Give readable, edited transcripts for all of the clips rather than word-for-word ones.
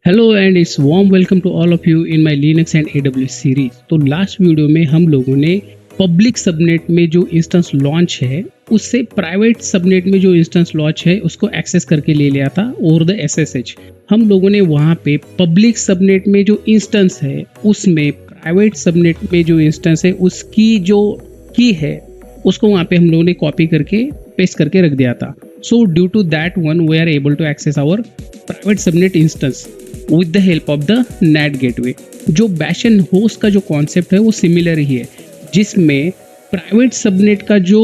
Hello and it's warm welcome to all of you in my Linux and AWS series. तो last video में हम लोगों ने public subnet में जो इंस्टेंस लॉन्च है उससे प्राइवेट सबनेट में जो इंस्टेंस लॉन्च है उसको एक्सेस करके ले लिया था ओवर द SSH। हम लोगों ने वहाँ पे पब्लिक सबनेट में जो इंस्टेंस है उसमें प्राइवेट सबनेट में जो इंस्टेंस है उसकी जो की है उसको वहाँ पे हम लोगों ने कॉपी करके पेस्ट करके रख दिया था। So due to that one we are able to access our private subnet instance with the help of the NAT gateway। जो बैश एंड होस्ट का जो कॉन्सेप्ट है वो सिमिलर ही है, जिसमें प्राइवेट सबनेट का जो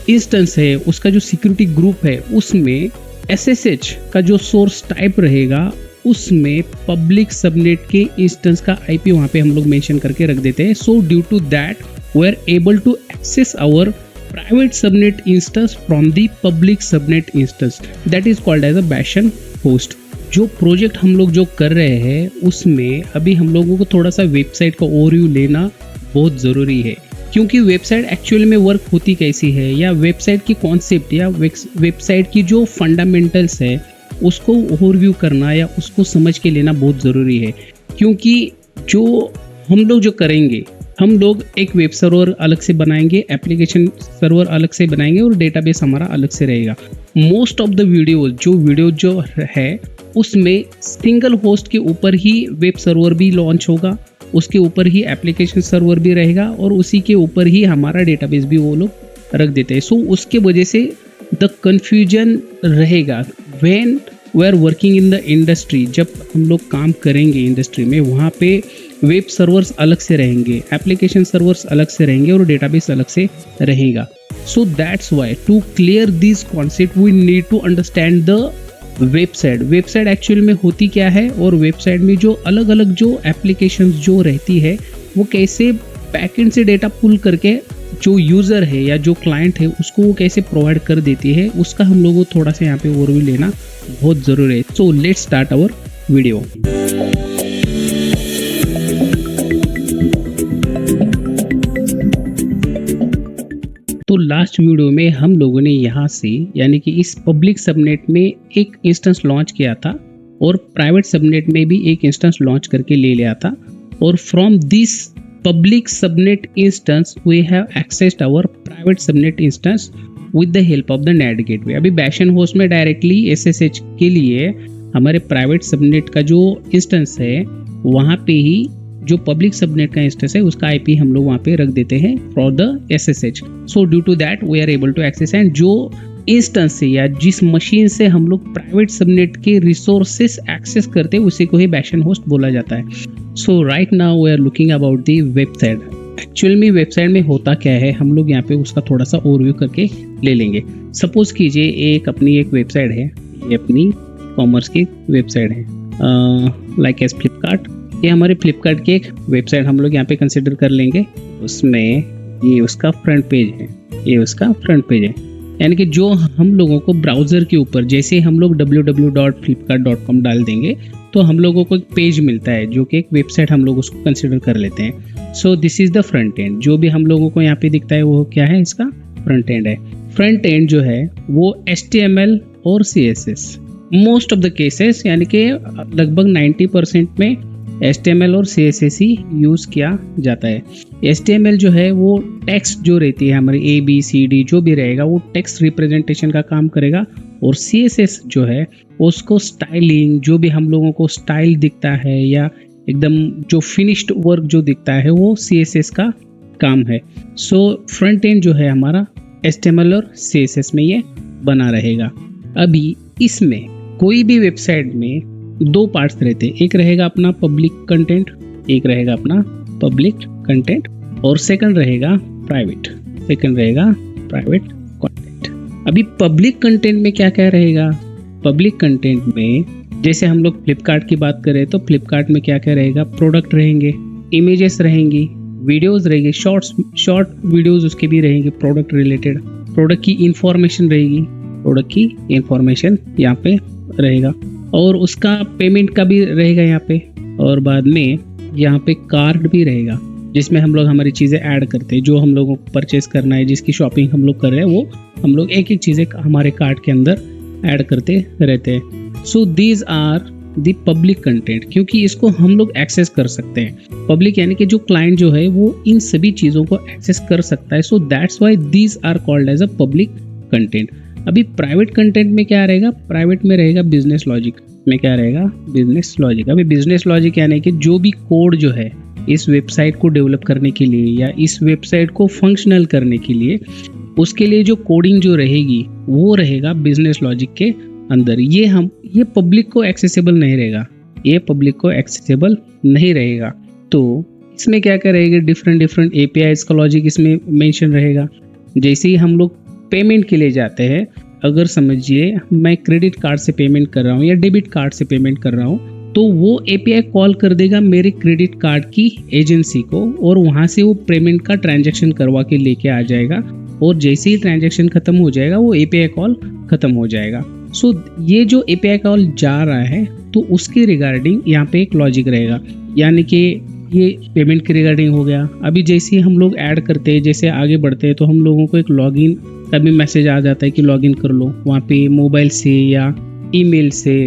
इंस्टेंस है उसका जो सिक्योरिटी ग्रुप है उसमें SSH का जो सोर्स टाइप रहेगा उसमें पब्लिक सबनेट के इंस्टेंस का IP वहाँ पे हम लोग मेंशन करके रख देते हैं। So due to that we are able to access our private subnet instance from the public subnet instance that is called as a bastion host. जो प्रोजेक्ट हम लोग जो कर रहे हैं उसमें अभी हम लोगों को थोड़ा सा वेबसाइट का ओवरव्यू लेना बहुत ज़रूरी है, क्योंकि वेबसाइट एक्चुअल में वर्क होती कैसी है या वेबसाइट की कॉन्सेप्ट या वेबसाइट की जो फंडामेंटल्स है उसको ओवरव्यू करना या उसको समझ के लेना बहुत ज़रूरी है। क्योंकि जो हम लोग जो करेंगे, हम लोग एक वेब सर्वर अलग से बनाएंगे, एप्लीकेशन सर्वर अलग से बनाएंगे और डेटाबेस हमारा अलग से रहेगा। मोस्ट ऑफ द वीडियो जो है उसमें सिंगल होस्ट के ऊपर ही वेब सर्वर भी लॉन्च होगा, उसके ऊपर ही एप्लीकेशन सर्वर भी रहेगा और उसी के ऊपर ही हमारा डेटाबेस भी वो लोग रख देते हैं। सो उसके वजह से द कन्फ्यूजन रहेगा when we are working in the industry. जब हम लोग काम करेंगे इंडस्ट्री में, वहाँ पे वेब सर्वर्स अलग से रहेंगे, एप्लीकेशन सर्वर्स अलग से रहेंगे और डेटाबेस अलग से रहेगा। So that's why to clear this concept we need to understand the website actual में होती क्या है और वेबसाइट में जो अलग अलग जो एप्लीकेशंस जो रहती है वो कैसे बैकएंड से डेटा पुल करके जो यूज़र है या जो क्लाइंट है उसको वो कैसे प्रोवाइड कर देती है, उसका हम लोगों को थोड़ा सा यहाँ पे ओवरव्यू लेना बहुत ज़रूरी है। So let's start our video. तो लास्ट वीडियो में हम लोगों ने यहाँ से यानी कि इस पब्लिक सबनेट में एक इंस्टेंस लॉन्च किया था और प्राइवेट सबनेट में भी एक इंस्टेंस लॉन्च करके ले लिया था, और from this public subnet instance we have accessed our private subnet instance with the help of the NAT gateway. अभी बैश एंड होस्ट में डायरेक्टली SSH के लिए हमारे प्राइवेट सबनेट का जो इंस्टेंस है वहाँ पे ही जो पब्लिक सबनेट का इंस्टेंस है उसका IP हम लोग वहाँ पे रख देते हैं for the SSH। So due to that we are able to access, and जो इंस्टेंस से या जिस मशीन से हम लोग प्राइवेट सबनेट के रिसोर्सेस एक्सेस करते हैं उसी को ही बैश एंड होस्ट बोला जाता है। So right now we are looking about the website. Actual में वेबसाइट में होता क्या है हम लोग यहाँ पे उसका थोड़ा सा ओवरव्यू करके ले लेंगे। सपोज कीजिए अपनी एक वेबसाइट है, ये अपनी कॉमर्स की वेबसाइट है लाइक एज फ्लिपकार्ट। ये हमारे फ्लिपकार्ट की एक वेबसाइट हम लोग यहाँ पे कंसिडर कर लेंगे। उसमें ये उसका फ्रंट पेज है, ये उसका फ्रंट पेज है, यानी कि जो हम लोगों को ब्राउज़र के ऊपर जैसे हम लोग www.flipkart.com डाल देंगे तो हम लोगों को एक पेज मिलता है जो कि एक वेबसाइट हम लोग उसको कंसिडर कर लेते हैं। So this is the front end. जो भी हम लोगों को यहाँ पे दिखता है वो क्या है, इसका फ्रंट एंड है। फ्रंट एंड जो है वो HTML और CSS most of the cases, यानी कि लगभग 90% में HTML और CSS ही यूज़ किया जाता है। HTML जो है वो टेक्स्ट जो रहती है हमारी ABCD जो भी रहेगा वो टेक्स्ट रिप्रेजेंटेशन का काम करेगा, और CSS जो है उसको स्टाइलिंग, जो भी हम लोगों को स्टाइल दिखता है या एकदम जो फिनिश्ड वर्क जो दिखता है वो CSS का काम है। सो फ्रंट एंड जो है हमारा HTML और CSS में ये बना रहेगा। अभी इसमें कोई भी वेबसाइट में दो पार्ट्स रहते हैं, एक रहेगा अपना पब्लिक कंटेंट, एक रहेगा अपना पब्लिक कंटेंट, और सेकंड रहेगा प्राइवेट कंटेंट। अभी पब्लिक कंटेंट में क्या क्या रहेगा, पब्लिक कंटेंट में जैसे हम लोग फ्लिपकार्ट की बात करें तो फ्लिपकार्ट में क्या क्या रहेगा, प्रोडक्ट रहेंगे, इमेजेस रहेंगी, वीडियोस रहेंगे, शॉर्ट वीडियोस उसके भी रहेंगे प्रोडक्ट रिलेटेड, प्रोडक्ट की इंफॉर्मेशन रहेगी, प्रोडक्ट की इंफॉर्मेशन यहाँ पे रहेगा, और उसका पेमेंट का भी रहेगा यहाँ पे, और बाद में यहाँ पे कार्ड भी रहेगा जिसमें हम लोग हमारी चीज़ें ऐड करते हैं, जो हम लोगों को परचेज करना है, जिसकी शॉपिंग हम लोग कर रहे हैं वो हम लोग एक एक चीज़ें हमारे कार्ट के अंदर ऐड करते रहते हैं। So these are the public content, क्योंकि इसको हम लोग एक्सेस कर सकते हैं। पब्लिक यानी कि जो क्लाइंट जो है वो इन सभी चीज़ों को एक्सेस कर सकता है। So that's why these are called as a public content. अभी प्राइवेट कंटेंट में क्या रहेगा, प्राइवेट में रहेगा बिजनेस लॉजिक में क्या रहेगा, बिजनेस लॉजिक। अभी बिजनेस लॉजिक यानी कि जो भी कोड जो है इस वेबसाइट को डेवलप करने के लिए या इस वेबसाइट को फंक्शनल करने के लिए, उसके लिए जो कोडिंग जो रहेगी वो रहेगा बिजनेस लॉजिक के अंदर। ये पब्लिक को एक्सेसिबल नहीं रहेगा, ये पब्लिक को एक्सेसिबल नहीं रहेगा। तो इसमें क्या क्या रहेगा, डिफरेंट एपीआईज का लॉजिक इसमें मेंशन रहेगा। जैसे ही हम लोग पेमेंट के लिए जाते हैं, अगर समझिए मैं क्रेडिट कार्ड से पेमेंट कर रहा हूँ या डेबिट कार्ड से पेमेंट कर रहा हूँ, तो वो एपीआई कॉल कर देगा मेरे क्रेडिट कार्ड की एजेंसी को और वहाँ से वो पेमेंट का ट्रांजैक्शन करवा के लेके आ जाएगा। और जैसे ही ट्रांजैक्शन खत्म हो जाएगा वो एपीआई कॉल खत्म हो जाएगा। सो ये जो एपीआई कॉल जा रहा है तो उसके रिगार्डिंग यहाँ पे एक लॉजिक रहेगा, यानी कि ये पेमेंट के रिगार्डिंग हो गया। अभी जैसे हम लोग ऐड करते हैं, जैसे आगे बढ़ते हैं, तो हम लोगों को एक लॉगिन का भी मैसेज आ जाता है कि लॉगिन कर लो। वहाँ पे मोबाइल से या ईमेल से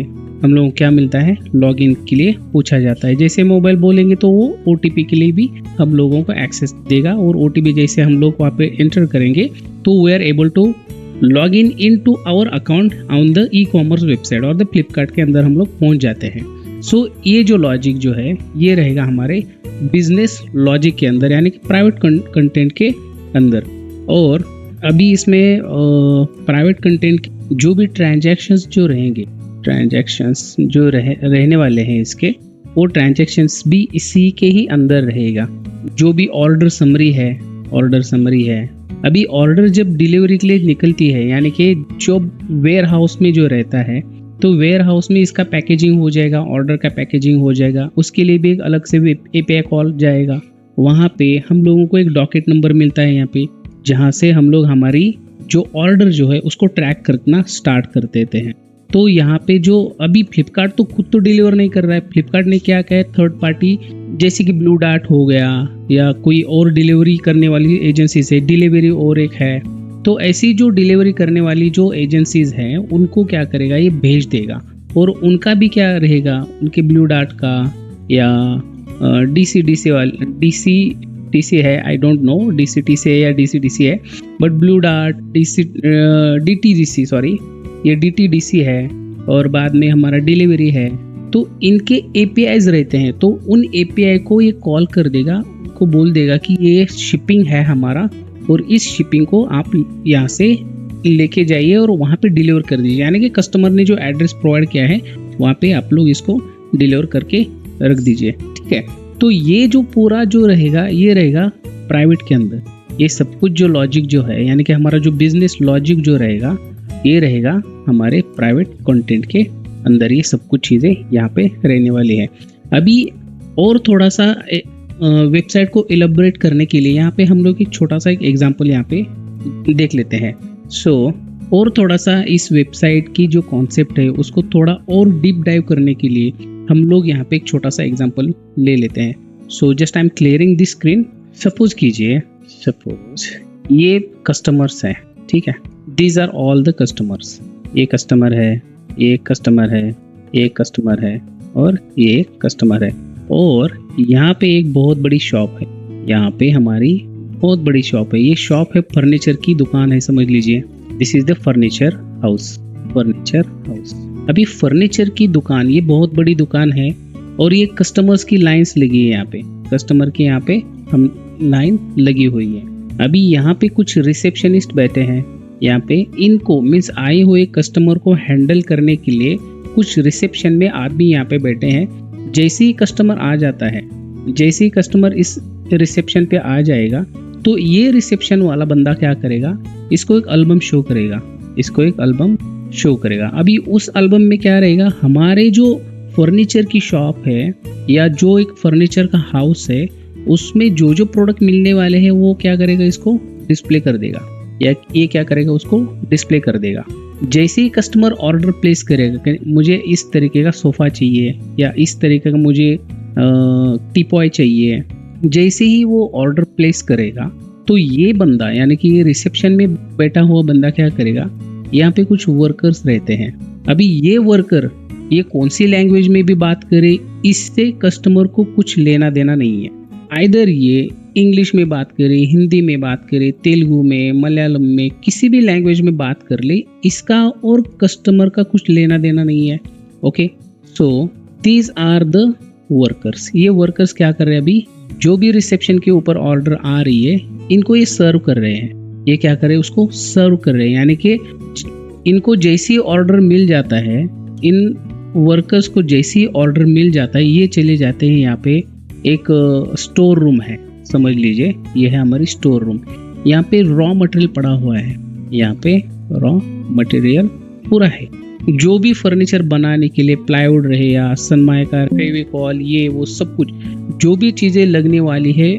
हम लोगों को क्या मिलता है, लॉगिन के लिए पूछा जाता है। जैसे मोबाइल बोलेंगे तो वो ओटीपी के लिए भी हम लोगों को एक्सेस देगा, और ओटीपी जैसे हम लोग वहाँ पे एंटर करेंगे तो we are able to log in to our account on the e commerce website और द फ्लिपकार्ट के अंदर हम लोग पहुँच जाते हैं। सो ये जो लॉजिक जो है ये रहेगा हमारे बिजनेस लॉजिक के अंदर, यानी कि प्राइवेट कंटेंट के अंदर। और अभी इसमें प्राइवेट कंटेंट जो भी ट्रांजैक्शंस जो रहेंगे, ट्रांजैक्शंस जो रहने वाले हैं इसके, वो ट्रांजैक्शंस भी इसी के ही अंदर रहेगा। जो भी ऑर्डर समरी है, अभी ऑर्डर जब डिलीवरी के लिए निकलती है, यानी कि जो वेयर हाउस में जो रहता है, तो वेयर हाउस में इसका पैकेजिंग हो जाएगा, ऑर्डर का पैकेजिंग हो जाएगा, उसके लिए भी एक अलग से एपीआई कॉल जाएगा। वहाँ पे हम लोगों को एक डॉकेट नंबर मिलता है यहाँ पे, जहाँ से हम लोग हमारी जो ऑर्डर जो है उसको ट्रैक करना स्टार्ट कर देते हैं। तो यहाँ पे जो अभी फ्लिपकार्ट तो खुद तो डिलीवर नहीं कर रहा है, फ्लिपकार्ट ने क्या है, थर्ड पार्टी जैसे कि ब्लू डार्ट हो गया या कोई और डिलीवरी करने वाली एजेंसी से, डिलीवरी और एक है, तो ऐसी जो डिलीवरी करने वाली जो एजेंसीज हैं उनको क्या करेगा, ये भेज देगा। और उनका भी क्या रहेगा, उनके ब्लू डार्ट का या डीसी है, आई डोंट नो डीसीटीसी है या डीसीडीसी है, but blue dart DTDC, sorry ये डीटीडीसी है, और बाद में हमारा डिलीवरी है। तो इनके एपीआईज रहते हैं, तो उन एपीआई को ये कॉल कर देगा, को बोल देगा कि ये शिपिंग है हमारा और इस शिपिंग को आप यहाँ से लेके जाइए और वहाँ पे डिलीवर कर दीजिए। यानी कि कस्टमर ने जो एड्रेस प्रोवाइड किया है वहाँ पे आप लोग इसको डिलीवर करके रख दीजिए, ठीक है। तो ये जो पूरा जो रहेगा ये रहेगा प्राइवेट के अंदर। ये सब कुछ जो लॉजिक जो है, यानी कि हमारा जो बिजनेस लॉजिक जो रहेगा ये रहेगा हमारे प्राइवेट कंटेंट के अंदर। ये सब कुछ चीज़ें यहाँ पे रहने वाली है। अभी और थोड़ा सा वेबसाइट को एलाबोरेट करने के लिए यहाँ पे हम लोग एक छोटा सा एक एग्जांपल यहाँ पे देख लेते हैं। और थोड़ा सा इस वेबसाइट की जो कॉन्सेप्ट है उसको थोड़ा और डीप डाइव करने के लिए हम लोग यहाँ पे एक छोटा सा एग्जांपल ले लेते हैं। Just I am clearing this screen. Suppose ये कस्टमर्स हैं, ठीक है, these are all the customers. ये कस्टमर है, ये कस्टमर है, ये कस्टमर है और ये कस्टमर है। और यहाँ पे एक बहुत बड़ी शॉप है, यहाँ पे हमारी बहुत बड़ी शॉप है। ये शॉप है, फर्नीचर की दुकान है, समझ लीजिए। This is the furniture house. अभी फर्नीचर की दुकान, ये बहुत बड़ी दुकान है और ये कस्टमर्स की लाइंस लगी है। यहाँ पे कस्टमर की यहाँ पे हम लाइन लगी हुई है। अभी यहाँ पे कुछ रिसेप्शनिस्ट बैठे हैं। यहाँ पे इनको मीन्स आए हुए कस्टमर को हैंडल करने के लिए कुछ रिसेप्शन में आदमी यहाँ पे बैठे हैं। जैसे ही कस्टमर आ जाता है, जैसे ही कस्टमर इस रिसेप्शन पे आ जाएगा तो ये रिसेप्शन वाला बंदा क्या करेगा, इसको एक एल्बम शो करेगा। अभी उस एल्बम में क्या रहेगा, हमारे जो फर्नीचर की शॉप है या जो एक फर्नीचर का हाउस है उसमें जो जो प्रोडक्ट मिलने वाले हैं वो क्या करेगा, इसको डिस्प्ले कर देगा, या ये क्या करेगा, उसको डिस्प्ले कर देगा। जैसे ही कस्टमर ऑर्डर प्लेस करेगा कि मुझे इस तरीके का सोफ़ा चाहिए या इस तरीके का मुझे टीपॉय चाहिए, जैसे ही वो ऑर्डर प्लेस करेगा तो ये बंदा यानी कि ये रिसेप्शन में बैठा हुआ बंदा क्या करेगा, यहाँ पे कुछ वर्कर्स रहते हैं। अभी ये वर्कर ये कौन सी लैंग्वेज में भी बात करे, इससे कस्टमर को कुछ लेना देना नहीं है। आइदर ये इंग्लिश में बात करे, हिंदी में बात करे, तेलुगु में, मलयालम में, किसी भी लैंग्वेज में बात कर ले, इसका और कस्टमर का कुछ लेना देना नहीं है। Okay, so these are the workers. ये वर्कर्स क्या कर रहे हैं, अभी जो भी रिसेप्शन के ऊपर ऑर्डर आ रही है इनको ये सर्व कर रहे हैं। ये क्या कर रहे हैं, उसको सर्व कर रहे हैं, यानी कि इनको जैसी ऑर्डर मिल जाता है, इन वर्कर्स को जैसी ऑर्डर मिल जाता है, ये चले जाते हैं यहाँ पे एक स्टोर रूम है, समझ लीजिए ये है हमारी स्टोर रूम। यहाँ पे रॉ मटेरियल पड़ा हुआ है, यहाँ पे रॉ मटेरियल पूरा है, जो भी फर्नीचर बनाने के लिए प्लाईवुड रहे या सनमाइका, फेविकॉल, ये वो सब कुछ जो भी चीज़ें लगने वाली है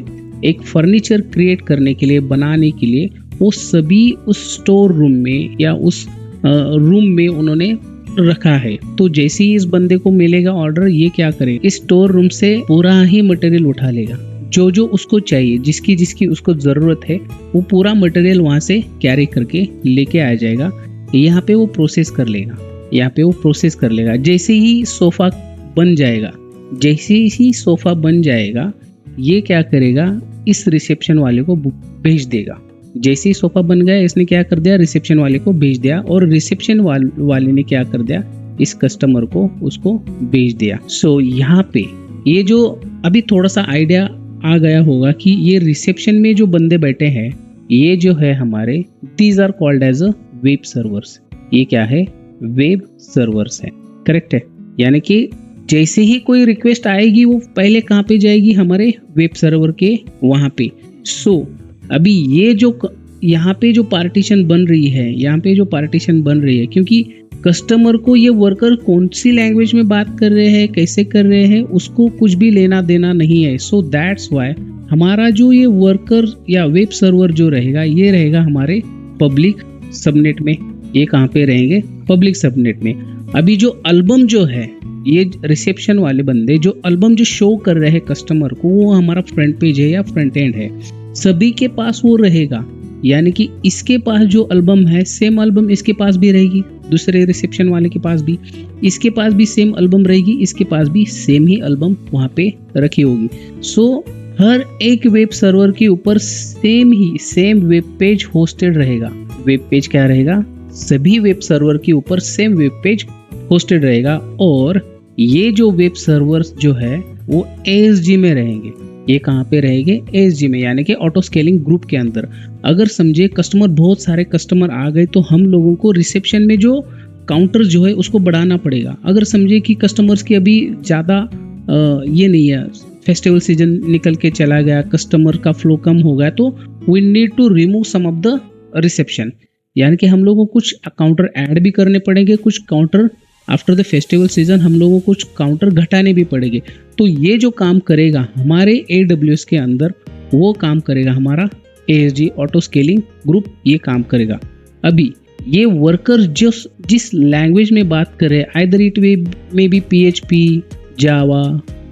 एक फर्नीचर क्रिएट करने के लिए, बनाने के लिए, वो सभी उस स्टोर रूम में या उस रूम में उन्होंने रखा है। तो जैसे ही इस बंदे को मिलेगा ऑर्डर, ये क्या करेगा, इस स्टोर रूम से पूरा ही मटेरियल उठा लेगा, जो जो उसको चाहिए, जिसकी जिसकी उसको ज़रूरत है, वो पूरा मटेरियल वहाँ से कैरी करके लेके आ जाएगा। यहाँ पे वो प्रोसेस कर लेगा, यहाँ पे वो प्रोसेस कर लेगा। जैसे ही सोफ़ा बन जाएगा, जैसे ही सोफ़ा बन जाएगा, ये क्या करेगा, इस रिसेप्शन वाले को भेज देगा। जैसे ही सोफ़ा बन गया, इसने क्या कर दिया, रिसेप्शन वाले को भेज दिया, और रिसेप्शन वाले ने क्या कर दिया, इस कस्टमर को उसको भेज दिया। सो यहाँ पे ये जो अभी थोड़ा सा आइडिया आ गया होगा कि ये रिसेप्शन में जो बंदे बैठे हैं, ये जो है हमारे, these are called as a web servers. ये क्या है, वेब सर्वर्स है, करेक्ट है। यानी कि जैसे ही कोई रिक्वेस्ट आएगी, वो पहले कहाँ पे जाएगी, हमारे वेब सर्वर के वहाँ पे। सो अभी ये जो यहाँ पे जो पार्टीशन बन रही है, यहाँ पे जो पार्टीशन बन रही है, क्योंकि कस्टमर को ये वर्कर कौन सी लैंग्वेज में बात कर रहे हैं, कैसे कर रहे हैं, उसको कुछ भी लेना देना नहीं है। सो दैट्स वाई हमारा जो ये वर्कर या वेब सर्वर जो रहेगा, ये रहेगा हमारे पब्लिक सबनेट में। ये कहाँ पे रहेंगे, पब्लिक सबनेट में। अभी जो एल्बम जो है, ये रिसेप्शन वाले बंदे जो एल्बम जो शो कर रहे हैं कस्टमर को, वो हमारा फ्रंट पेज है या फ्रंट एंड है, सभी के पास वो रहेगा। यानी कि इसके पास जो एल्बम है, सेम एल्बम इसके पास भी रहेगी, दूसरे रिसेप्शन वाले के पास भी, इसके पास भी सेम एल्बम रहेगी, इसके पास भी सेम ही एल्बम वहाँ पे रखी होगी। सो हर एक वेब सर्वर के ऊपर सेम वेब पेज होस्टेड रहेगा। वेब पेज क्या रहेगा, सभी वेब सर्वर के ऊपर सेम वेब पेज होस्टेड रहेगा। और ये जो वेब सर्वर्स जो है वो ASG में रहेंगे। ये कहाँ पे रहेंगे, ASG में, यानी कि ऑटो स्केलिंग ग्रुप के अंदर। अगर समझे कस्टमर, बहुत सारे कस्टमर आ गए, तो हम लोगों को रिसेप्शन में जो काउंटर जो है उसको बढ़ाना पड़ेगा। अगर समझे कि कस्टमर्स की अभी ज़्यादा ये नहीं है, फेस्टिवल सीजन निकल के चला गया, कस्टमर का फ्लो कम हो गया, तो we need to remove some of the reception. यानी कि हम लोगों को कुछ काउंटर ऐड भी करने पड़ेंगे, कुछ counter after the festival season हम लोगों को कुछ काउंटर घटाने भी पड़ेंगे। तो ये जो काम करेगा हमारे AWS के अंदर, वो काम करेगा हमारा ASG ऑटो स्केलिंग ग्रुप, ये काम करेगा। अभी ये वर्कर जिस लैंग्वेज में बात करे, either it may be PHP, Java,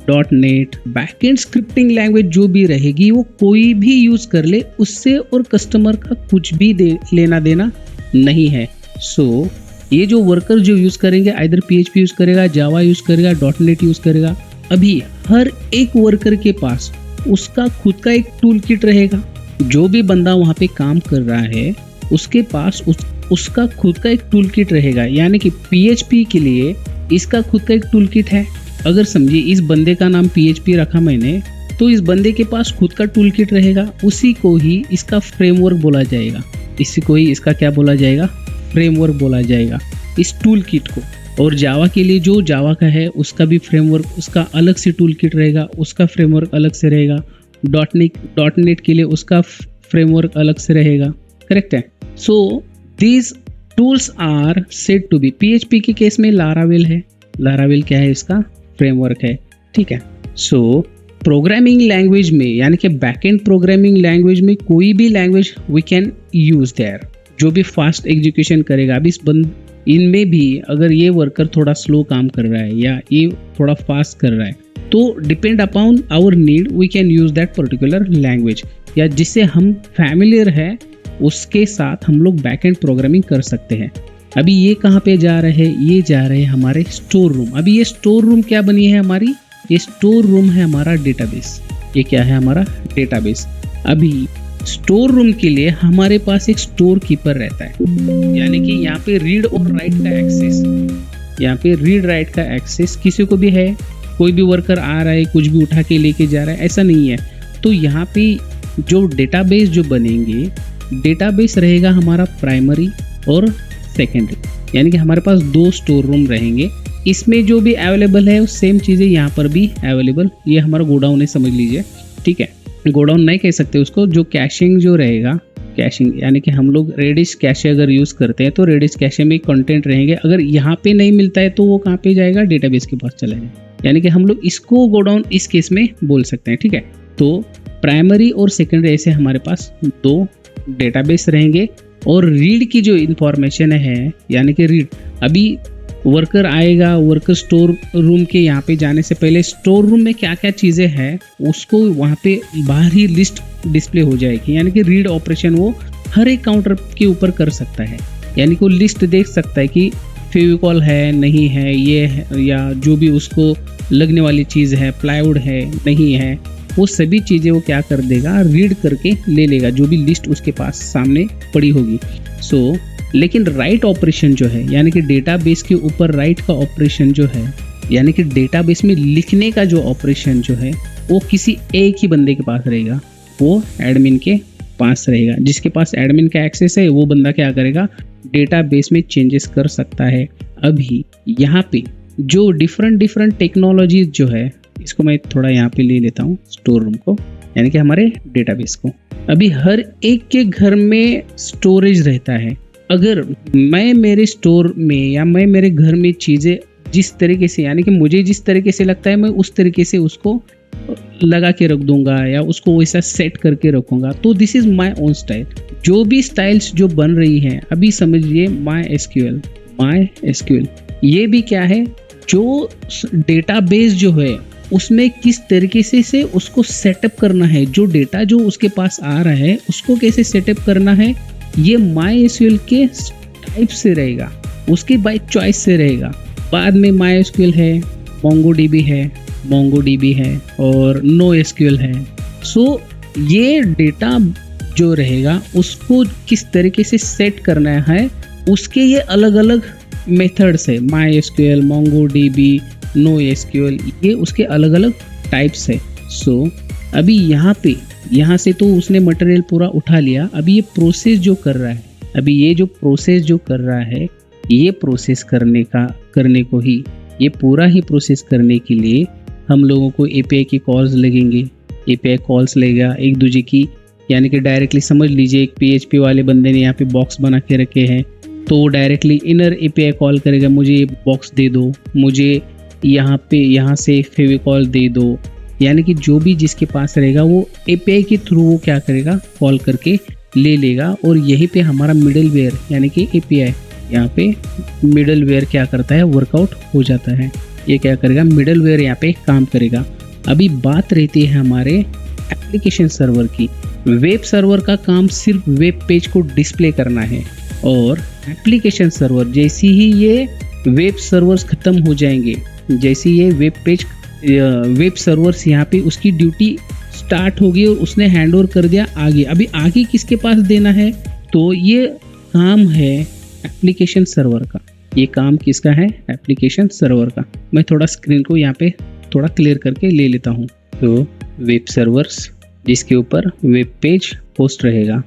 .NET, backend scripting language जो भी रहेगी, वो कोई भी यूज कर ले, उससे और कस्टमर का कुछ भी लेना देना नहीं है। सो ये जो वर्कर जो यूज करेंगे, आइदर PHP यूज करेगा, जावा यूज करेगा, .NET यूज करेगा। अभी हर एक वर्कर के पास उसका खुद का एक टूल किट रहेगा। जो भी बंदा वहाँ पे काम कर रहा है, उसके पास उसका खुद का एक टूल किट रहेगा। यानी कि PHP के लिए इसका खुद का एक टूल किट है। अगर समझिए इस बंदे का नाम PHP रखा मैंने, तो इस बंदे के पास खुद का टूल किट रहेगा, उसी को ही इसका फ्रेमवर्क बोला जाएगा। इसी को ही इसका क्या बोला जाएगा, फ्रेमवर्क बोला जाएगा, इस टूल किट को। और जावा के लिए जो जावा का है, उसका भी फ्रेमवर्क, उसका अलग से टूल किट रहेगा, उसका फ्रेमवर्क अलग से रहेगा। .NET के लिए उसका फ्रेमवर्क अलग से रहेगा, करेक्ट है। So these tools are said to be, PHP के केस में लारावेल है। लारावेल क्या है, इसका फ्रेमवर्क है, ठीक है। सो प्रोग्रामिंग लैंग्वेज में, यानी कि बैकएंड प्रोग्रामिंग लैंग्वेज में, कोई भी language we can use there, जो भी फास्ट एग्जीक्यूशन करेगा। अभी इनमें भी अगर ये वर्कर थोड़ा स्लो काम कर रहा है या ये थोड़ा फास्ट कर रहा है, तो depend upon our need we can use that particular language, या जिससे हम फैमिलियर है उसके साथ हम लोग बैकएंड प्रोग्रामिंग कर सकते हैं। अभी ये कहाँ पे जा रहे हैं, ये जा रहे हैं हमारे स्टोर रूम। अभी ये स्टोर रूम क्या बनी है हमारी, ये स्टोर रूम है हमारा डेटाबेस। ये क्या है हमारा डेटाबेस। अभी स्टोर रूम के लिए हमारे पास एक स्टोर कीपर रहता है, यानी कि यहाँ पे रीड और राइट का एक्सेस, यहाँ पे रीड राइट का एक्सेस किसी को भी है। कोई भी वर्कर आ रहा है, कुछ भी उठा के लेके जा रहा है, ऐसा नहीं है। तो यहाँ पे जो डेटाबेस जो बनेंगे, डेटाबेस रहेगा हमारा प्राइमरी और सेकेंडरी, यानी कि हमारे पास 2 स्टोर रूम रहेंगे। इसमें जो भी अवेलेबल है उस सेम चीज़ें यहाँ पर भी अवेलेबल। ये हमारा गोडाउन है, समझ लीजिए, ठीक है। गोडाउन नहीं कह सकते उसको, जो कैशिंग जो रहेगा, कैशिंग यानी कि हम लोग रेडिश कैशे अगर यूज़ करते हैं तो रेडिश कैशे में कंटेंट रहेंगे। अगर यहाँ पे नहीं मिलता है तो वो कहाँ पे जाएगा, डेटाबेस के पास चला जाएगा। यानी कि हम लोग इसको गोडाउन इस केस में बोल सकते हैं, ठीक है। तो प्राइमरी और सेकेंडरी ऐसे हमारे पास 2 डेटाबेस रहेंगे। और रीड की जो इंफॉर्मेशन है, यानी कि रीड, अभी वर्कर आएगा, वर्कर स्टोर रूम के यहाँ पे जाने से पहले स्टोर रूम में क्या क्या चीज़ें हैं उसको वहाँ पे बाहर ही लिस्ट डिस्प्ले हो जाएगी। यानी कि रीड ऑपरेशन वो हर एक काउंटर के ऊपर कर सकता है, यानी कि वो लिस्ट देख सकता है कि फेविकॉल है नहीं है, ये है, या जो भी उसको लगने वाली चीज़ है, प्लाईवुड है नहीं है, वो सभी चीज़ें वो क्या कर देगा, रीड करके ले लेगा, जो भी लिस्ट उसके पास सामने पड़ी होगी। सो लेकिन राइट ऑपरेशन जो है, यानी कि डेटाबेस के ऊपर राइट का ऑपरेशन जो है, यानी कि डेटाबेस में लिखने का जो ऑपरेशन जो है, वो किसी एक ही बंदे के पास रहेगा, वो एडमिन के पास रहेगा। जिसके पास एडमिन का एक्सेस है वो बंदा क्या करेगा, डेटाबेस में चेंजेस कर सकता है। अभी यहाँ पे जो डिफरेंट टेक्नोलॉजीज जो है, इसको मैं थोड़ा यहाँ पे ले लेता हूँ स्टोर रूम को, यानी कि हमारे डेटाबेस को। अभी हर एक के घर में स्टोरेज रहता है। अगर मैं मेरे स्टोर में या मैं मेरे घर में चीज़ें जिस तरीके से, यानी कि मुझे जिस तरीके से लगता है मैं उस तरीके से उसको लगा के रख दूंगा या उसको वैसा सेट करके रखूंगा, तो this is my own style. जो भी स्टाइल्स जो बन रही हैं, अभी समझिए माई एसक्यूएल, ये भी क्या है, जो डेटाबेस जो है उसमें किस तरीके से उसको सेटअप करना है, जो डेटा जो उसके पास आ रहा है उसको कैसे सेटअप करना है, ये MySQL के टाइप से रहेगा, उसके बाय चॉइस से रहेगा। बाद में MySQL है, MongoDB है और NoSQL है। सो ये डेटा जो रहेगा उसको किस तरीके से सेट करना है, उसके ये अलग अलग मेथड्स है। MySQL, MongoDB, NoSQL, ये उसके अलग अलग टाइप्स है। सो अभी यहाँ से तो उसने मटेरियल पूरा उठा लिया। अभी ये प्रोसेस जो कर रहा है, अभी ये जो प्रोसेस जो कर रहा है, ये प्रोसेस करने को ही, ये पूरा ही प्रोसेस करने के लिए हम लोगों को API की कॉल्स लगेंगे। API कॉल्स लेगा एक दूसरे की, यानी कि डायरेक्टली समझ लीजिए एक PHP वाले बंदे ने यहाँ पे बॉक्स बना के रखे हैं, तो वो डायरेक्टली इनर API कॉल करेगा, मुझे ये बॉक्स दे दो, मुझे यहाँ से फेविकॉल दे दो। यानी कि जो भी जिसके पास रहेगा वो API के थ्रू वो क्या करेगा, कॉल करके ले लेगा। और यहीं पे हमारा मिडल वेयर, यानी कि API, यहाँ पे मिडल वेयर क्या करता है, वर्कआउट हो जाता है। ये क्या करेगा, मिडल वेयर यहाँ पे काम करेगा। अभी बात रहती है हमारे एप्लीकेशन सर्वर की। वेब सर्वर का काम सिर्फ वेब पेज को डिस्प्ले करना है, और एप्लीकेशन सर्वर जैसे ही ये वेब सर्वर्स ख़त्म हो जाएंगे, जैसे ये वेब सर्वर्स यहाँ पे उसकी ड्यूटी स्टार्ट होगी और उसने हैंड ओवर कर दिया आगे। अभी आगे किसके पास देना है, तो ये काम है एप्लीकेशन सर्वर का। ये काम किसका है, एप्लीकेशन सर्वर का। मैं थोड़ा स्क्रीन को यहाँ पे थोड़ा क्लियर करके ले लेता हूँ। तो वेब सर्वर्स जिसके ऊपर वेब पेज होस्ट रहेगा,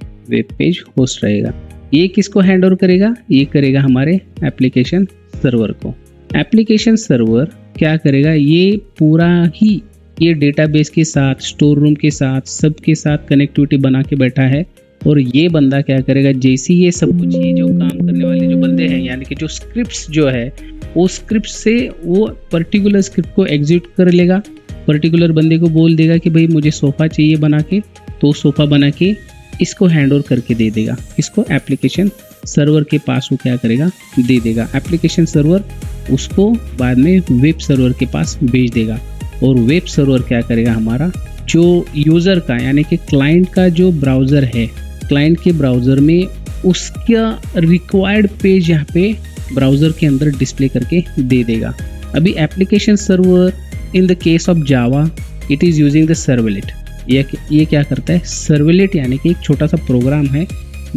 ये किसको हैंड ओवर करेगा, ये करेगा हमारे एप्लीकेशन सर्वर को। एप्लीकेशन सर्वर क्या करेगा, ये पूरा ही ये डेटाबेस के साथ, स्टोर रूम के साथ, सबके साथ कनेक्टिविटी बना के बैठा है। और ये बंदा क्या करेगा, जैसे ये सब कुछ, ये जो काम करने वाले जो बंदे हैं, यानी कि जो स्क्रिप्ट्स जो है, वो स्क्रिप्ट से वो पर्टिकुलर स्क्रिप्ट को एग्जीक्यूट कर लेगा। पर्टिकुलर बंदे को बोल देगा कि भाई मुझे सोफ़ा चाहिए बना के, तो सोफ़ा बना के इसको हैंड ओवर करके दे देगा। इसको एप्लीकेशन सर्वर के पास वो क्या करेगा, दे देगा। एप्लीकेशन सर्वर उसको बाद में वेब सर्वर के पास भेज देगा। और वेब सर्वर क्या करेगा, हमारा जो यूज़र का, यानी कि क्लाइंट का जो ब्राउज़र है, क्लाइंट के ब्राउज़र में उसका रिक्वायर्ड पेज यहाँ पे ब्राउज़र के अंदर डिस्प्ले करके दे देगा। अभी application server in the case of Java it is using the servlet. ये क्या करता है, सर्वलेट यानी कि एक छोटा सा प्रोग्राम है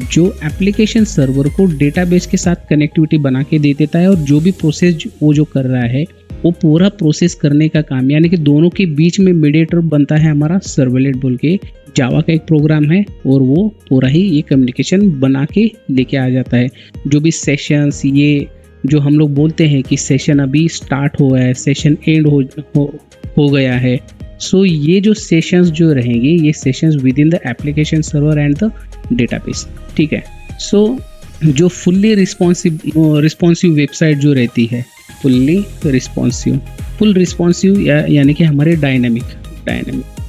जो एप्लीकेशन सर्वर को डेटाबेस के साथ कनेक्टिविटी बना के दे देता है, और जो भी प्रोसेस वो जो कर रहा है वो पूरा प्रोसेस करने का काम, यानी कि दोनों के बीच में मीडिएटर बनता है हमारा सर्वलेट बोल के जावा का एक प्रोग्राम है, और वो पूरा ही ये कम्युनिकेशन बना के लेके आ जाता है। जो भी सेशंस, ये जो हम लोग बोलते हैं कि सेशन अभी स्टार्ट हुआ है, सेशन एंड हो गया है, सो ये जो सेशंस जो रहेंगे ये sessions with in the application server and the database, ठीक है। सो जो फुल्ली रिस्पॉन्सिव वेबसाइट जो रहती है, फुल रिस्पॉन्सिव यानी कि हमारे डायनेमिक।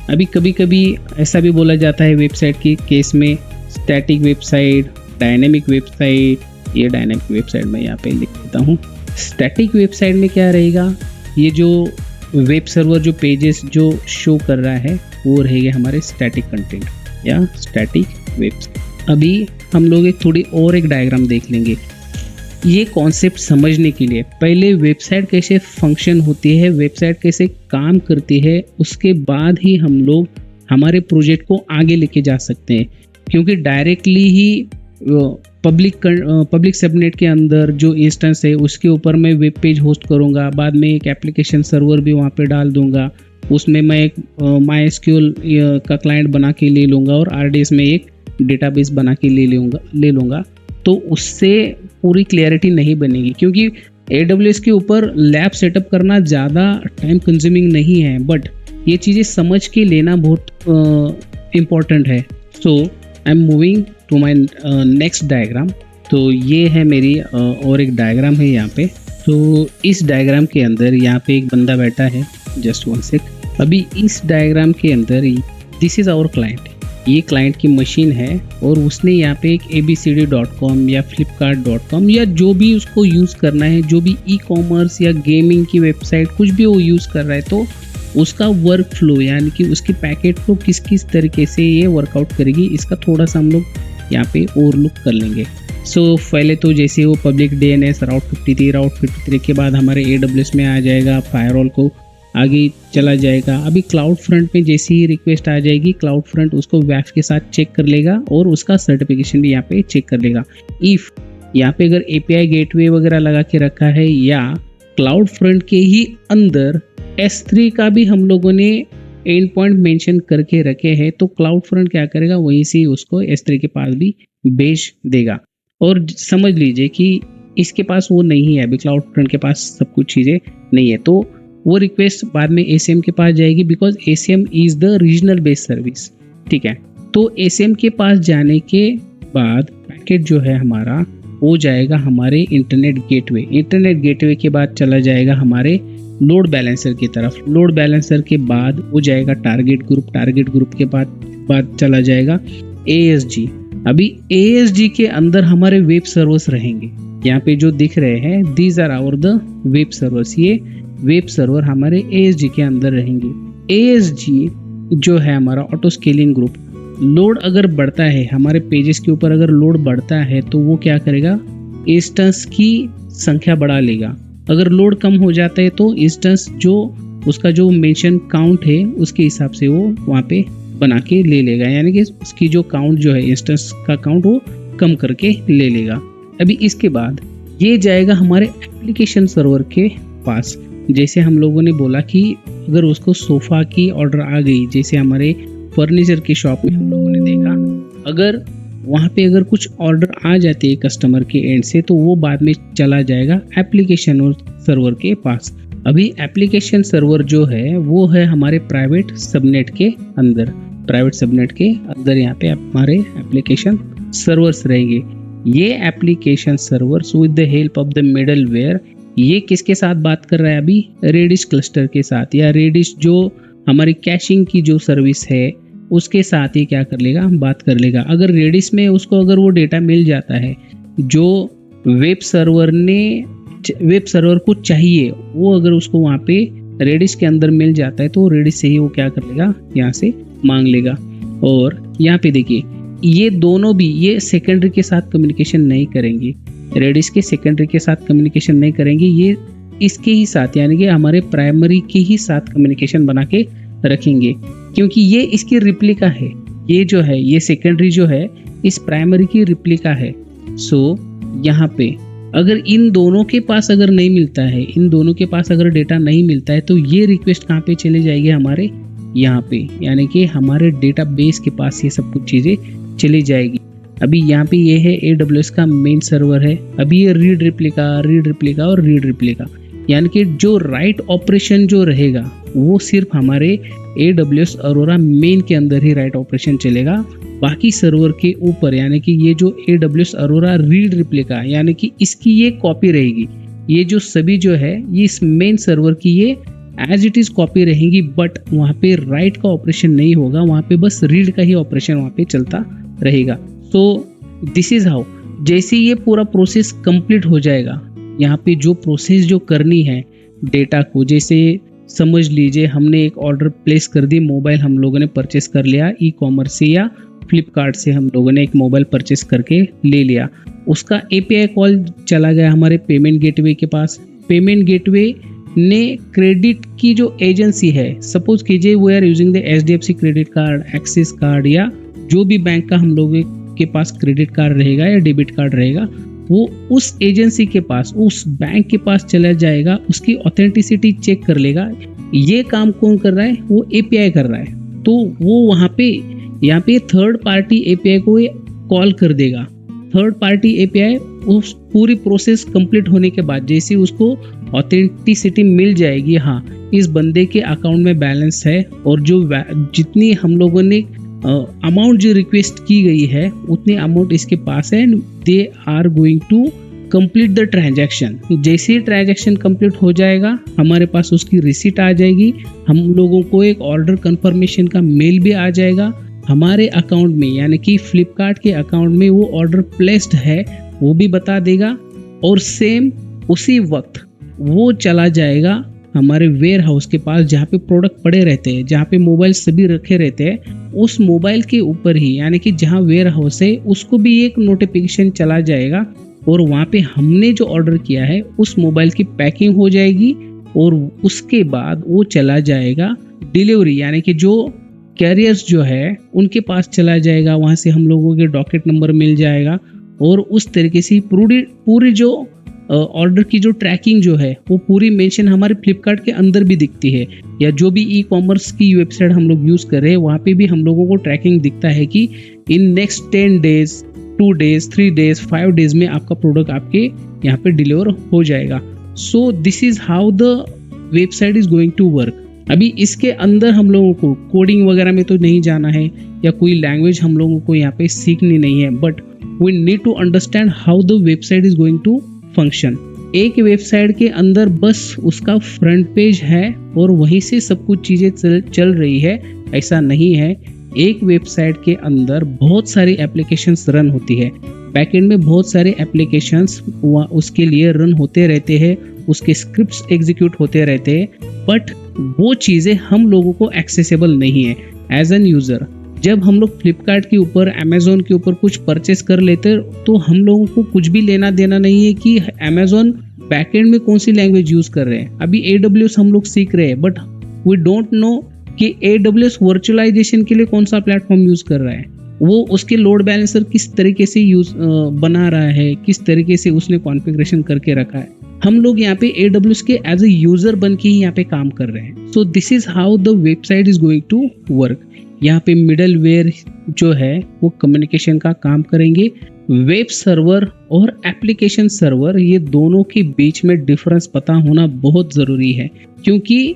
अभी कभी कभी ऐसा भी बोला जाता है वेबसाइट के केस में, स्टैटिक वेबसाइट, डायनेमिक वेबसाइट। ये डायनेमिक वेबसाइट मैं यहाँ पे लिख देता हूँ। स्टैटिक वेबसाइट में क्या रहेगा, ये जो वेब सर्वर जो पेजेस जो शो कर रहा है वो रहेगा हमारे स्टैटिक कंटेंट या स्टैटिक वेबसाइट। अभी हम लोग एक डायग्राम देख लेंगे ये कॉन्सेप्ट समझने के लिए। पहले वेबसाइट कैसे फंक्शन होती है, वेबसाइट कैसे काम करती है, उसके बाद ही हम लोग हमारे प्रोजेक्ट को आगे लेके जा सकते हैं। क्योंकि डायरेक्टली ही पब्लिक सबनेट के अंदर जो इंस्टेंस है उसके ऊपर मैं वेब पेज होस्ट करूँगा, बाद में एक एप्लीकेशन सर्वर भी वहाँ पे डाल दूँगा, उसमें मैं एक MySQL का क्लाइंट बना के ले लूँगा और RDS में एक डेटाबेस बना के ले लूँगा, तो उससे पूरी क्लियरिटी नहीं बनेगी। क्योंकि AWS के ऊपर लैब सेटअप करना ज़्यादा टाइम कंज्यूमिंग नहीं है, बट ये चीज़ें समझ के लेना बहुत इम्पॉर्टेंट है। So I am moving to my next diagram. तो ये है मेरी और एक डायग्राम है यहाँ पे। तो इस डायग्राम के अंदर यहाँ पे एक बंदा बैठा है, जस्ट वन सेक। अभी इस डायग्राम के अंदर दिस इज़ आवर क्लाइंट, ये क्लाइंट की मशीन है और उसने यहाँ पे एक abcd.com या flipkart.com या जो भी उसको यूज़ करना है, जो भी ई-कॉमर्स या गेमिंग की वेबसाइट कुछ भी वो यूज़ कर रहा है, तो उसका वर्क फ्लो यानी कि उसकी पैकेट फ्लो किस तरीके से ये वर्कआउट करेगी, इसका थोड़ा सा हम लोग यहाँ पे ओवरलुक कर लेंगे। सो पहले तो जैसे वो पब्लिक DNS राउट 53 के बाद हमारे AWS में आ जाएगा, फायरवॉल को आगे चला जाएगा। अभी क्लाउड फ्रंट में जैसी ही रिक्वेस्ट आ जाएगी, क्लाउड फ्रंट उसको WAF के साथ चेक कर लेगा और उसका सर्टिफिकेशन भी यहाँ पे चेक कर लेगा। इफ़ यहाँ पे अगर API गेटवे वगैरह लगा के रखा है या क्लाउड फ्रंट के ही अंदर S3 का भी हम लोगों ने एंड पॉइंट मेंशन करके रखे हैं, तो क्लाउड फ्रंट क्या करेगा, वहीं से उसको S3 के पास भी भेज देगा। और समझ लीजिए कि इसके पास वो नहीं है, अभी क्लाउड फ्रंट के पास सब कुछ चीज़ें नहीं है, तो वो रिक्वेस्ट बाद में ACM के पास जाएगी, because ACM is the regional based service, ठीक है। तो ACM के पास जाने के बाद पैकेट जो है हमारा वो जाएगा हमारे इंटरनेट गेटवे के बाद चला जाएगा हमारे लोड बैलेंसर की तरफ। लोड बैलेंसर के बाद वो जाएगा टारगेट ग्रुप के बाद चला जाएगा ASG। अभी ASG के अंदर हमारे वेब सर्वर्स रहेंगे, यहाँ पे जो दिख रहे हैं these are our the web servers. ये वेब सर्वर हमारे ASG के अंदर रहेंगे। ASG जो है हमारा ऑटो स्केलिंग ग्रुप, लोड अगर बढ़ता है हमारे पेजेस के ऊपर, अगर लोड बढ़ता है तो वो क्या करेगा, इंस्टेंस की संख्या बढ़ा लेगा। अगर लोड कम हो जाता है तो इंस्टेंस जो उसका जो मेंशन काउंट है उसके हिसाब से वो वहाँ पे बना के ले लेगा, यानी कि उसकी जो काउंट जो है इंस्टेंस का काउंट वो कम करके ले लेगा। अभी इसके बाद ये जाएगा हमारे एप्लीकेशन सर्वर के पास। जैसे हम लोगों ने बोला कि अगर उसको सोफ़ा की ऑर्डर आ गई, जैसे हमारे फर्नीचर की शॉप में हम लोगों ने देखा, अगर वहाँ पे अगर कुछ ऑर्डर आ जाते हैं कस्टमर के एंड से, तो वो बाद में चला जाएगा एप्लीकेशन सर्वर के पास। अभी एप्लीकेशन सर्वर जो है वो है हमारे प्राइवेट सबनेट के अंदर। यहाँ पे हमारे एप्लीकेशन सर्वर्स रहेंगे। ये application servers with the help of the middleware, ये किसके साथ बात कर रहा है, अभी रेडिस क्लस्टर के साथ, या रेडिस जो हमारी कैशिंग की जो सर्विस है उसके साथ ही क्या कर लेगा, बात कर लेगा। अगर रेडिस में उसको अगर वो डेटा मिल जाता है जो वेब सर्वर को चाहिए, वो अगर उसको वहाँ पे रेडिस के अंदर मिल जाता है तो रेडिस से ही वो क्या कर लेगा, यहाँ से मांग लेगा। और यहाँ पे देखिए ये दोनों भी ये सेकेंडरी के साथ कम्युनिकेशन नहीं करेंगी, रेडिस के सेकेंडरी के साथ कम्युनिकेशन नहीं करेंगी, ये इसके ही साथ यानी कि हमारे प्राइमरी के ही साथ कम्युनिकेशन बना के रखेंगे, क्योंकि ये इसकी रिप्लिका है। ये जो है ये सेकेंडरी जो है इस प्राइमरी की रिप्लिका है। सो यहाँ पे अगर इन दोनों के पास अगर नहीं मिलता है, इन दोनों के पास अगर डेटा नहीं मिलता है, तो ये रिक्वेस्ट कहाँ पे चले जाएगी, हमारे यहाँ पे, यानी कि हमारे डेटाबेस के पास ये सब कुछ चीज़ें चली जाएगी। अभी यहाँ पे ये है AWS का मेन सर्वर है। अभी ये रीड रिप्लिका और रीड रिप्लिका, यानी कि जो राइट ऑपरेशन जो रहेगा वो सिर्फ हमारे AWS अरोरा मेन के अंदर ही राइट ऑपरेशन चलेगा। बाकी सर्वर के ऊपर यानी कि ये जो AWS अरोरा रीड रिप्लिका यानी कि इसकी ये कॉपी रहेगी। ये जो सभी जो है ये इस मेन सर्वर की ये एज इट इज कॉपी रहेंगी, बट वहाँ पे राइट का ऑपरेशन नहीं होगा, वहाँ पे बस रीड का ही ऑपरेशन वहाँ पे चलता रहेगा। सो दिस इज हाउ, जैसे ये पूरा प्रोसेस कंप्लीट हो जाएगा, यहाँ पे जो प्रोसेस जो करनी है डेटा को, जैसे समझ लीजिए हमने एक ऑर्डर प्लेस कर दी, मोबाइल हम लोगों ने परचेस कर लिया ई-कॉमर्स से या फ्लिपकार्ट से, हम लोगों ने एक मोबाइल परचेस करके ले लिया, उसका API कॉल चला गया हमारे पेमेंट गेटवे के पास। पेमेंट गेटवे ने क्रेडिट की जो एजेंसी है, सपोज कीजिए we are using the HDFC credit card, Axis card या जो भी बैंक का हम लोगों के पास क्रेडिट कार्ड रहेगा या डेबिट कार्ड रहेगा, वो उस एजेंसी के पास, उस बैंक के पास चला जाएगा, उसकी ऑथेंटिसिटी चेक कर लेगा। ये काम कौन कर रहा है, वो API कर रहा है। तो वो वहाँ पे यहाँ पे थर्ड पार्टी API को कॉल कर देगा। थर्ड पार्टी API उस पूरी प्रोसेस कंप्लीट होने के बाद जैसे उसको ऑथेंटिसिटी मिल जाएगी, हाँ इस बंदे के अकाउंट में बैलेंस है और जो जितनी हम लोगों ने अमाउंट जो रिक्वेस्ट की गई है उतनी अमाउंट इसके पास है, they are going to complete the transaction. जैसे ही ट्रांजैक्शन कंप्लीट हो जाएगा हमारे पास उसकी रिसीट आ जाएगी, हम लोगों को एक ऑर्डर कंफर्मेशन का मेल भी आ जाएगा हमारे अकाउंट में, यानी कि फ्लिपकार्ट के अकाउंट में वो ऑर्डर प्लेस्ड है वो भी बता देगा, और सेम उसी वक्त वो चला जाएगा हमारे वेयर हाउस के पास जहाँ पे प्रोडक्ट पड़े रहते हैं, जहाँ पे मोबाइल सभी रखे रहते हैं, उस मोबाइल के ऊपर ही यानी कि जहाँ वेयर हाउस है उसको भी एक नोटिफिकेशन चला जाएगा और वहाँ पे हमने जो ऑर्डर किया है उस मोबाइल की पैकिंग हो जाएगी और उसके बाद वो चला जाएगा डिलीवरी, यानी कि जो कैरियर्स जो है उनके पास चला जाएगा, वहाँ से हम लोगों के डॉकेट नंबर मिल जाएगा और उस तरीके से पूरी जो ऑर्डर की जो ट्रैकिंग जो है वो पूरी मेंशन हमारे फ्लिपकार्ट के अंदर भी दिखती है, या जो भी ई-कॉमर्स की वेबसाइट हम लोग यूज़ कर रहे हैं वहाँ पे भी हम लोगों को ट्रैकिंग दिखता है कि in next 10 days 2 days 3 days 5 days में आपका प्रोडक्ट आपके यहाँ पे डिलीवर हो जाएगा। So this is how the website is going to work. अभी इसके अंदर हम लोगों को कोडिंग वगैरह में तो नहीं जाना है या कोई लैंग्वेज हम लोगों को यहाँ पे सीखनी नहीं है, but we need to understand how the website is going to function. एक वेबसाइट के अंदर बस उसका फ्रंट पेज है और वहीं से सब कुछ चीज़ें चल रही है, ऐसा नहीं है। एक वेबसाइट के अंदर बहुत सारी एप्लीकेशंस रन होती है, बैकएंड में बहुत सारे एप्लीकेशंस उसके लिए रन होते रहते हैं, उसके स्क्रिप्ट्स एग्जीक्यूट होते रहते हैं, बट वो चीज़ें हम लोगों को एक्सेसिबल नहीं है एज एन यूज़र। जब हम लोग फ्लिपकार्ट के ऊपर अमेज़ॉन के ऊपर कुछ परचेस कर लेते तो हम लोगों को कुछ भी लेना देना नहीं है कि अमेज़ॉन बैकएंड में कौन सी लैंग्वेज यूज़ कर रहे हैं। अभी AWS हम लोग सीख रहे हैं, बट वी डोंट नो कि AWS वर्चुअलाइजेशन के लिए कौन सा प्लेटफॉर्म यूज़ कर रहा है, वो उसके लोड बैलेंसर किस तरीके से बना रहा है, किस तरीके से उसने कॉन्फ़िगरेशन करके रखा है। हम लोग यहाँ पे AWS के एज ए यूज़र बन के ही यहाँ पे काम कर रहे हैं। So this is how the website is going to work. यहाँ पे मिडल वेयर जो है वो कम्युनिकेशन का काम करेंगे। वेब सर्वर और एप्लीकेशन सर्वर ये दोनों के बीच में डिफरेंस पता होना बहुत ज़रूरी है, क्योंकि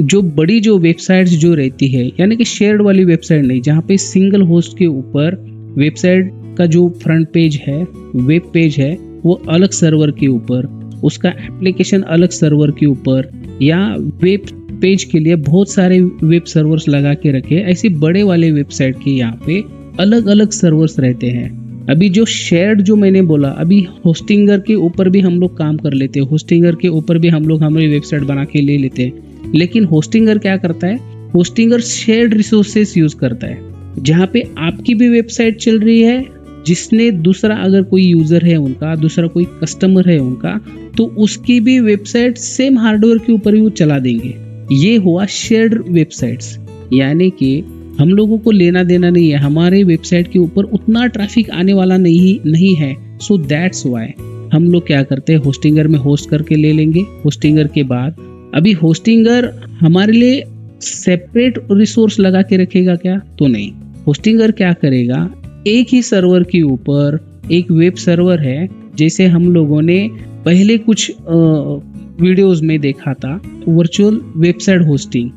जो बड़ी जो वेबसाइट्स जो रहती है यानी कि शेयर्ड वाली वेबसाइट नहीं, जहाँ पे सिंगल होस्ट के ऊपर वेबसाइट का जो फ्रंट पेज है, वेब पेज है, वो अलग सर्वर के ऊपर, उसका एप्लीकेशन अलग सर्वर के ऊपर, या वेब पेज के लिए बहुत सारे वेब सर्वर्स लगा के रखे। ऐसे बड़े वाले वेबसाइट के यहाँ पे अलग अलग सर्वर्स रहते हैं। अभी जो शेयर्ड जो मैंने बोला, अभी होस्टिंगर के ऊपर भी हम लोग काम कर लेते हैं, होस्टिंगर के ऊपर भी हम लोग हमारी वेबसाइट बना के ले लेते हैं, लेकिन होस्टिंगर क्या करता है, होस्टिंगर शेयर्ड रिसोर्सेस यूज करता है। जहाँ पे आपकी भी वेबसाइट चल रही है, जिसने दूसरा अगर कोई यूजर है उनका, दूसरा कोई कस्टमर है उनका, तो उसकी भी वेबसाइट सेम हार्डवेयर के ऊपर ही वो चला देंगे। ये हुआ शेयर्ड वेबसाइट्स, यानी कि हम लोगों को लेना देना नहीं है, हमारे वेबसाइट के ऊपर उतना ट्रैफिक आने वाला नहीं है। सो दैट्स वाई हम लोग क्या करते हैं, होस्टिंगर में होस्ट करके ले लेंगे। होस्टिंगर के बाद अभी होस्टिंगर हमारे लिए सेपरेट रिसोर्स लगा के रखेगा क्या? तो नहीं। होस्टिंगर क्या करेगा, एक ही सर्वर के ऊपर एक वेब सर्वर है, जैसे हम लोगों ने पहले कुछ वीडियोस में देखा था वर्चुअल वेबसाइट होस्टिंग।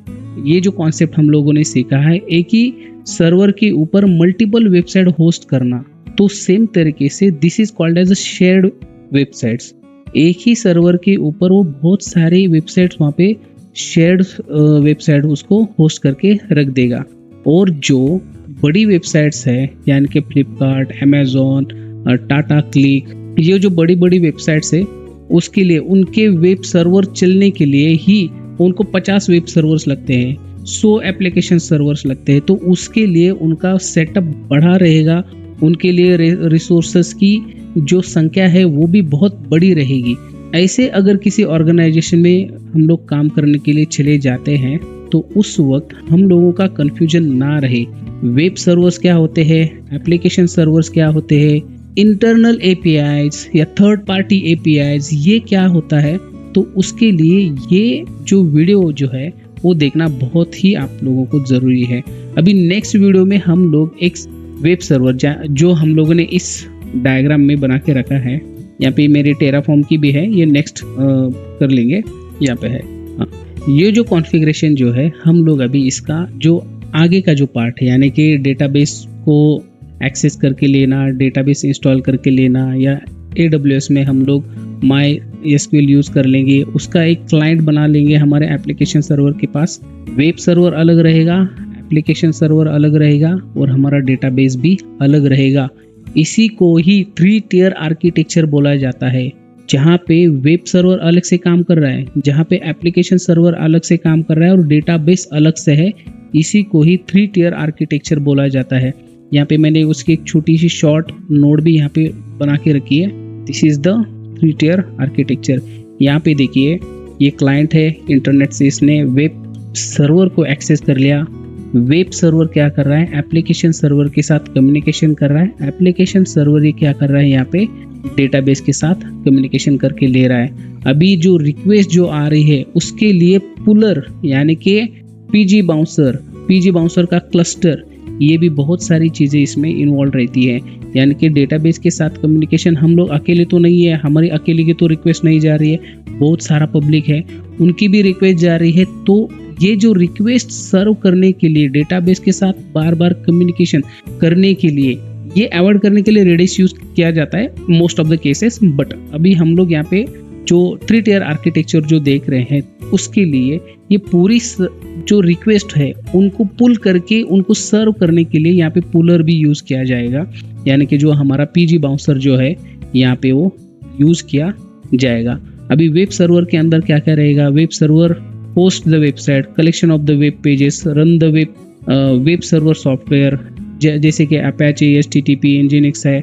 ये जो कॉन्सेप्ट हम लोगों ने सीखा है, एक ही सर्वर के ऊपर मल्टीपल वेबसाइट होस्ट करना, तो सेम तरीके से this is called as shared websites. एक ही सर्वर के ऊपर वो बहुत सारी वेबसाइट्स वहाँ पे शेयर्ड वेबसाइट उसको होस्ट करके रख देगा। और जो बड़ी वेबसाइट्स है, यानी कि फ्लिपकार्ट, अमेजोन, टाटा क्लिक, ये जो बड़ी बड़ी वेबसाइट्स है, उसके लिए उनके वेब सर्वर चलने के लिए ही उनको 50 वेब सर्वर्स लगते हैं, 100 एप्लीकेशन सर्वर्स लगते हैं। तो उसके लिए उनका सेटअप बढ़ा रहेगा, उनके लिए रिसोर्सेस की जो संख्या है वो भी बहुत बड़ी रहेगी। ऐसे अगर किसी ऑर्गेनाइजेशन में हम लोग काम करने के लिए चले जाते हैं, तो उस वक्त हम लोगों का कंफ्यूजन ना रहे, वेब सर्वर्स क्या होते हैं, एप्लीकेशन सर्वर्स क्या होते हैं, इंटरनल एपीआईज या थर्ड पार्टी एपीआईज ये क्या होता है। तो उसके लिए ये जो वीडियो जो है वो देखना बहुत ही आप लोगों को ज़रूरी है। अभी नेक्स्ट वीडियो में हम लोग एक वेब सर्वर जो हम लोगों ने इस डायग्राम में बना के रखा है, यहाँ पे मेरे टेराफॉर्म की भी है, ये नेक्स्ट कर लेंगे, यहाँ पे है। हाँ, ये जो कॉन्फ़िगरेशन जो है हम लोग अभी इसका जो आगे का जो पार्ट है, यानी कि डेटाबेस को एक्सेस करके लेना, डेटाबेस इंस्टॉल करके लेना, या AWS में हम लोग MySQL यूज़ कर लेंगे, उसका एक क्लाइंट बना लेंगे हमारे एप्लीकेशन सर्वर के पास। वेब सर्वर अलग रहेगा, एप्लीकेशन सर्वर अलग रहेगा, और हमारा डेटाबेस भी अलग रहेगा। इसी को ही 3 टियर आर्किटेक्चर बोला जाता है, जहाँ पे वेब सर्वर अलग से काम कर रहा है, जहाँ पे एप्लीकेशन सर्वर अलग से काम कर रहा है, और डेटाबेस अलग से है। इसी को ही 3 टियर आर्किटेक्चर बोला जाता है। यहाँ पे मैंने उसकी एक छोटी सी शॉर्ट नोट भी यहाँ पे बना के रखी है। This is the 3 tier architecture. यहाँ पे देखिए, ये क्लाइंट है, इंटरनेट से इसने वेब सर्वर को एक्सेस कर लिया। वेब सर्वर क्या कर रहा है, एप्लीकेशन सर्वर के साथ कम्युनिकेशन कर रहा है। एप्लीकेशन सर्वर ये क्या कर रहा है, यहाँ पे डेटाबेस के साथ कम्युनिकेशन करके ले रहा है। अभी जो रिक्वेस्ट जो आ रही है उसके लिए पुलर, यानी कि पीजी बाउंसर का क्लस्टर, ये भी बहुत सारी चीज़ें इसमें इन्वॉल्व रहती है। यानी कि डेटाबेस के साथ कम्युनिकेशन हम लोग अकेले तो नहीं है, हमारी अकेले की तो रिक्वेस्ट नहीं जा रही है, बहुत सारा पब्लिक है, उनकी भी रिक्वेस्ट जा रही है। तो ये जो रिक्वेस्ट सर्व करने के लिए, डेटाबेस के साथ बार बार कम्युनिकेशन करने के लिए, ये अवॉइड करने के लिए रेडिस यूज किया जाता है most of the cases. But अभी हम लोग यहाँ पे जो 3 टियर आर्किटेक्चर जो देख रहे हैं, उसके लिए ये पूरी जो रिक्वेस्ट है उनको पुल करके उनको सर्व करने के लिए यहाँ पे पुलर भी यूज किया जाएगा। यानी कि जो हमारा पीजी बाउंसर जो है यहाँ पे वो यूज किया जाएगा। अभी वेब सर्वर के अंदर क्या क्या रहेगा, web server host the website, collection of the web pages, run the web server software, जैसे कि अपाचे, HTTP, Nginx है।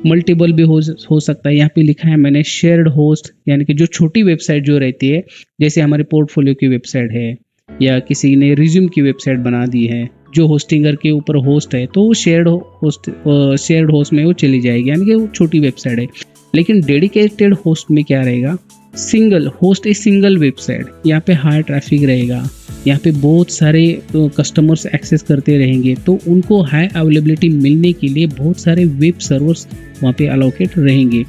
मल्टीपल भी हो सकता है, यहाँ पे लिखा है मैंने शेयर्ड होस्ट, यानी कि जो छोटी वेबसाइट जो रहती है, जैसे हमारे पोर्टफोलियो की वेबसाइट है, या किसी ने रिज्यूम की वेबसाइट बना दी है, जो होस्टिंगर के ऊपर होस्ट है, तो वो शेयर्ड होस्ट में वो चली जाएगी, यानी कि वो छोटी वेबसाइट है। लेकिन डेडिकेटेड होस्ट में क्या रहेगा, single host, a single website, यहाँ पे हाई ट्रैफिक रहेगा, यहाँ पे बहुत सारे कस्टमर्स एक्सेस करते रहेंगे, तो उनको हाई अवेलेबिलिटी मिलने के लिए बहुत सारे वेब सर्वर्स वहाँ पे अलोकेट रहेंगे।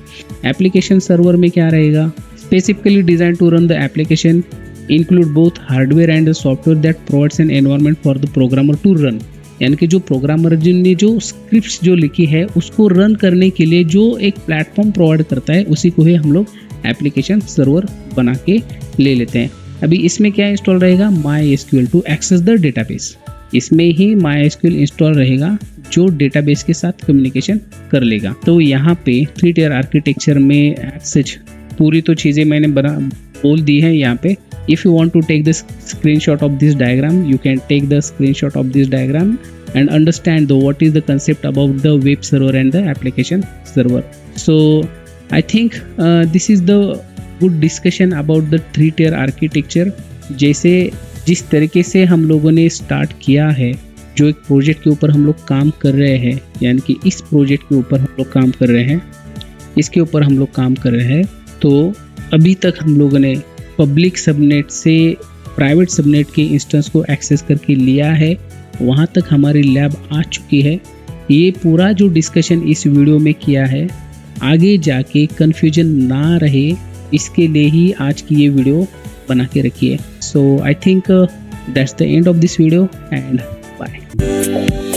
एप्लीकेशन सर्वर में क्या रहेगा, specifically design to run the application, include both hardware and software that provides an environment for the programmer to run. यानी कि जो प्रोग्रामर जिनने जो स्क्रिप्ट्स जो लिखी है उसको रन करने के लिए जो एक प्लेटफॉर्म प्रोवाइड करता है, उसी को ही हम लोग एप्लीकेशन सर्वर बना के ले लेते हैं। अभी इसमें क्या इंस्टॉल रहेगा, MySQL to access the database. इसमें ही MySQL इंस्टॉल रहेगा जो डेटाबेस के साथ कम्युनिकेशन कर लेगा। तो यहाँ पे 3 टियर आर्किटेक्चर में सच पूरी तो चीज़ें मैंने बोल दी है यहाँ पे। If you want to take the screenshot of this diagram, you can take the screenshot of this diagram and understand what is the concept about the web server and the application server. So I think this is the good discussion about the 3-tier architecture. जैसे जिस तरीके से हम लोगों ने start किया है, जो एक प्रोजेक्ट के ऊपर हम लोग काम कर रहे हैं, यानी कि इस प्रोजेक्ट के ऊपर हम लोग काम कर रहे हैं, इसके ऊपर हम लोग काम कर रहे हैं, तो अभी तक हम लोगों ने पब्लिक सबनेट से प्राइवेट सबनेट के इंस्टेंस को एक्सेस करके लिया है, वहाँ तक हमारी लैब आ चुकी है। ये पूरा जो डिस्कशन इस वीडियो में किया है, आगे जाके कन्फ्यूजन ना रहे इसके लिए ही आज की ये वीडियो बना के रखी है। So I think that's the end of this video and bye.